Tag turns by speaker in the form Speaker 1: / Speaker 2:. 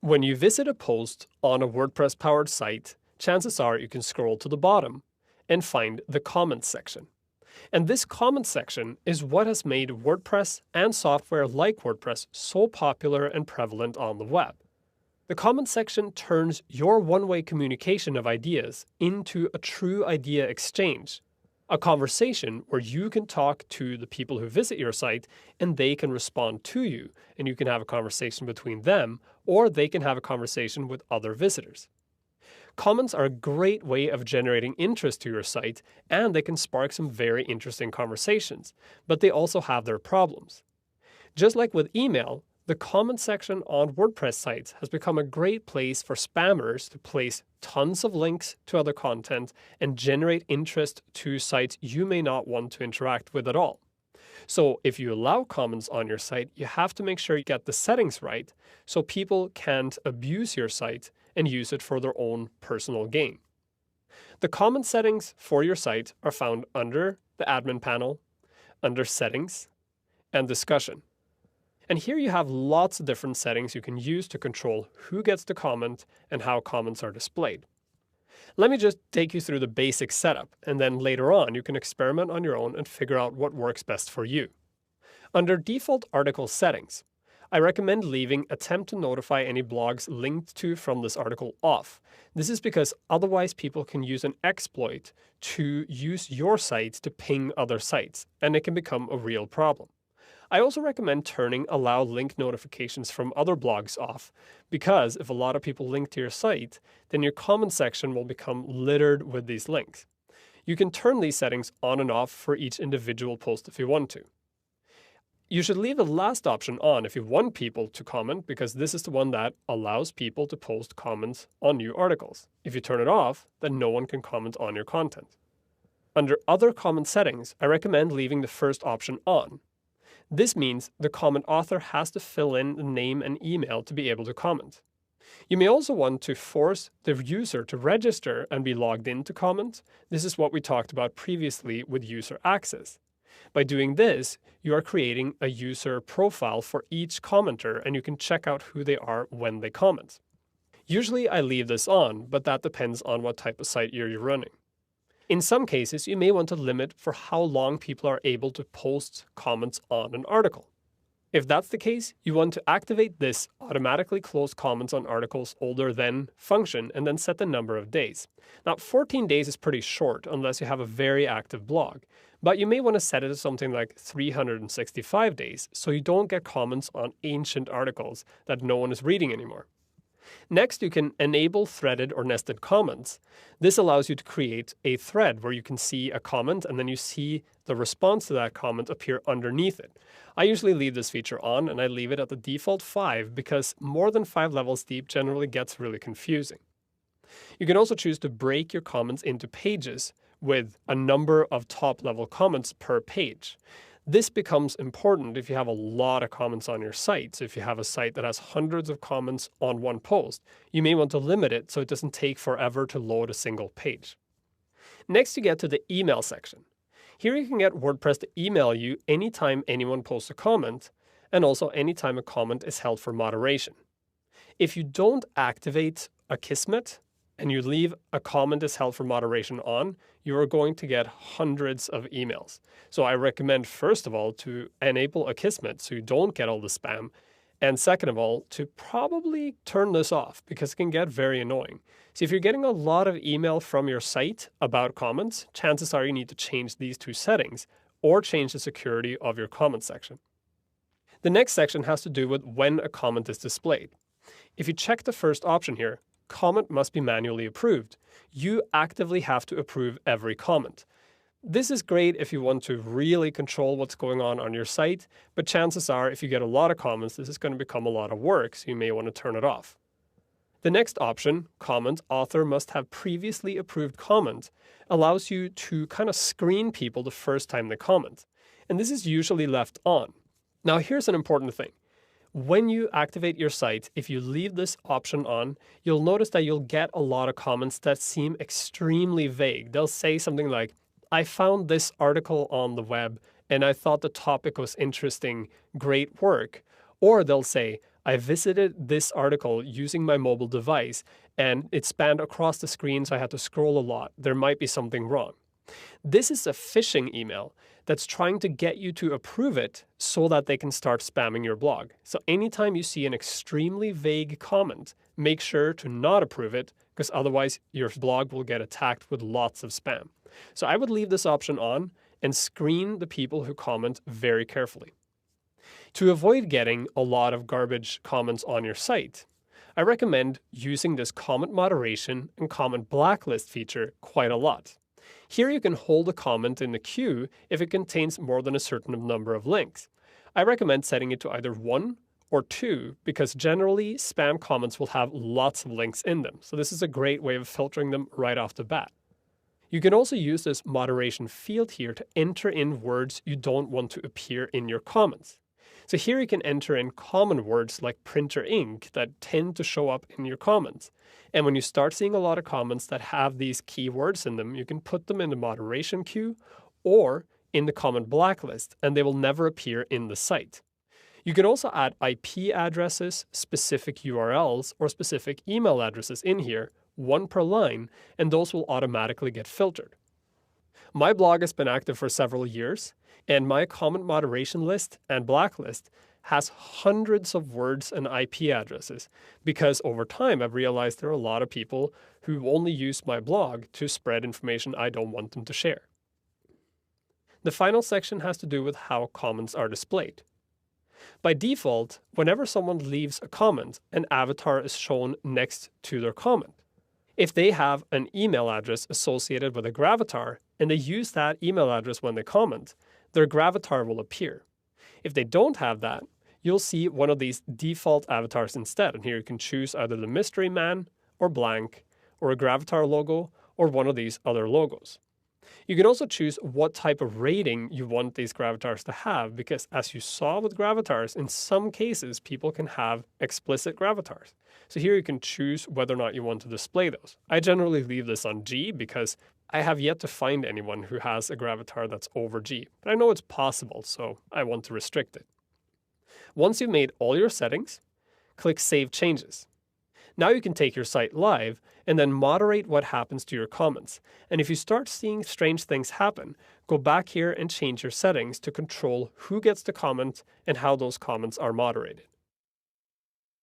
Speaker 1: When you visit a post on a WordPress-powered site, chances are you can scroll to the bottom and find the comments section. And this comments section is what has made WordPress and software like WordPress so popular and prevalent on the web. The comments section turns your one-way communication of ideas into a true idea exchange, a conversation where you can talk to the people who visit your site and they can respond to you, and you can have a conversation between them, or they can have a conversation with other visitors. Comments are a great way of generating interest to your site, and they can spark some very interesting conversations, but they also have their problems. Just like with email, the comment section on WordPress sites has become a great place for spammers to place tons of links to other content and generate interest to sites you may not want to interact with at all. So if you allow comments on your site, you have to make sure you get the settings right so people can't abuse your site and use it for their own personal gain. The comment settings for your site are found under the admin panel, under settings, and discussion. And here you have lots of different settings you can use to control who gets to comment and how comments are displayed. Let me just take you through the basic setup, and then later on you can experiment on your own and figure out what works best for you. Under default article settings, I recommend leaving attempt to notify any blogs linked to from this article off. This is because otherwise people can use an exploit to use your site to ping other sites, and it can become a real problem. I also recommend turning allow link notifications from other blogs off, because if a lot of people link to your site, then your comment section will become littered with these links. You can turn these settings on and off for each individual post if you want to. You should leave the last option on if you want people to comment, because this is the one that allows people to post comments on new articles. If you turn it off, then no one can comment on your content. Under other comment settings, I recommend leaving the first option on. This means the comment author has to fill in the name and email to be able to comment. You may also want to force the user to register and be logged in to comment. This is what we talked about previously with user access. By doing this, you are creating a user profile for each commenter, and you can check out who they are when they comment. Usually I leave this on, but that depends on what type of site you're running. In some cases, you may want to limit for how long people are able to post comments on an article. If that's the case, you want to activate this automatically close comments on articles older than function and then set the number of days. Now, 14 days is pretty short unless you have a very active blog, but you may want to set it to something like 365 days so you don't get comments on ancient articles that no one is reading anymore. Next, you can enable threaded or nested comments. This allows you to create a thread where you can see a comment and then you see the response to that comment appear underneath it. I usually leave this feature on, and I leave it at the default 5 because more than 5 levels deep generally gets really confusing. You can also choose to break your comments into pages with a number of top-level comments per page. This becomes important if you have a lot of comments on your site. So if you have a site that has hundreds of comments on one post, you may want to limit it so it doesn't take forever to load a single page. Next, you get to the email section. Here you can get WordPress to email you anytime anyone posts a comment, and also anytime a comment is held for moderation. If you don't activate Akismet, and you leave a comment is held for moderation on, you are going to get hundreds of emails. So I recommend, first of all, to enable Akismet so you don't get all the spam. And second of all, to probably turn this off because it can get very annoying. So if you're getting a lot of email from your site about comments, chances are you need to change these two settings or change the security of your comment section. The next section has to do with when a comment is displayed. If you check the first option here, comment must be manually approved. You actively have to approve every comment. This is great if you want to really control what's going on your site, but chances are if you get a lot of comments, this is going to become a lot of work, so you may want to turn it off. The next option, comment author must have previously approved comment, allows you to kind of screen people the first time they comment. And this is usually left on. Now here's an important thing. When you activate your site, if you leave this option on, you'll notice that you'll get a lot of comments that seem extremely vague. They'll say something like, I found this article on the web and I thought the topic was interesting, great work. Or they'll say, I visited this article using my mobile device and it spanned across the screen, so I had to scroll a lot. There might be something wrong. This is a phishing email that's trying to get you to approve it so that they can start spamming your blog. So anytime you see an extremely vague comment, make sure to not approve it, because otherwise your blog will get attacked with lots of spam. So I would leave this option on and screen the people who comment very carefully. To avoid getting a lot of garbage comments on your site, I recommend using this comment moderation and comment blacklist feature quite a lot. Here you can hold a comment in the queue if it contains more than a certain number of links. I recommend setting it to either 1 or 2 because generally spam comments will have lots of links in them. So this is a great way of filtering them right off the bat. You can also use this moderation field here to enter in words you don't want to appear in your comments. So here you can enter in common words like print or ink that tend to show up in your comments. And when you start seeing a lot of comments that have these keywords in them, you can put them in the moderation queue or in the comment blacklist, and they will never appear in the site. You can also add IP addresses, specific URLs, or specific email addresses in here, one per line, and those will automatically get filtered. My blog has been active for several years, and my comment moderation list and blacklist has hundreds of words and IP addresses because over time I've realized there are a lot of people who only use my blog to spread information I don't want them to share. The final section has to do with how comments are displayed. By default, whenever someone leaves a comment, an avatar is shown next to their comment. If they have an email address associated with a gravatar and they use that email address when they comment, their gravatar will appear. If they don't have that, you'll see one of these default avatars instead. And here you can choose either the mystery man or blank or a gravatar logo or one of these other logos. You can also choose what type of rating you want these gravatars to have because as you saw with gravatars, in some cases people can have explicit gravatars. So here you can choose whether or not you want to display those. I generally leave this on G because I have yet to find anyone who has a gravatar that's over G, but I know it's possible, so I want to restrict it. Once you've made all your settings, click Save Changes. Now you can take your site live and then moderate what happens to your comments. And if you start seeing strange things happen, go back here and change your settings to control who gets to comment and how those comments are moderated.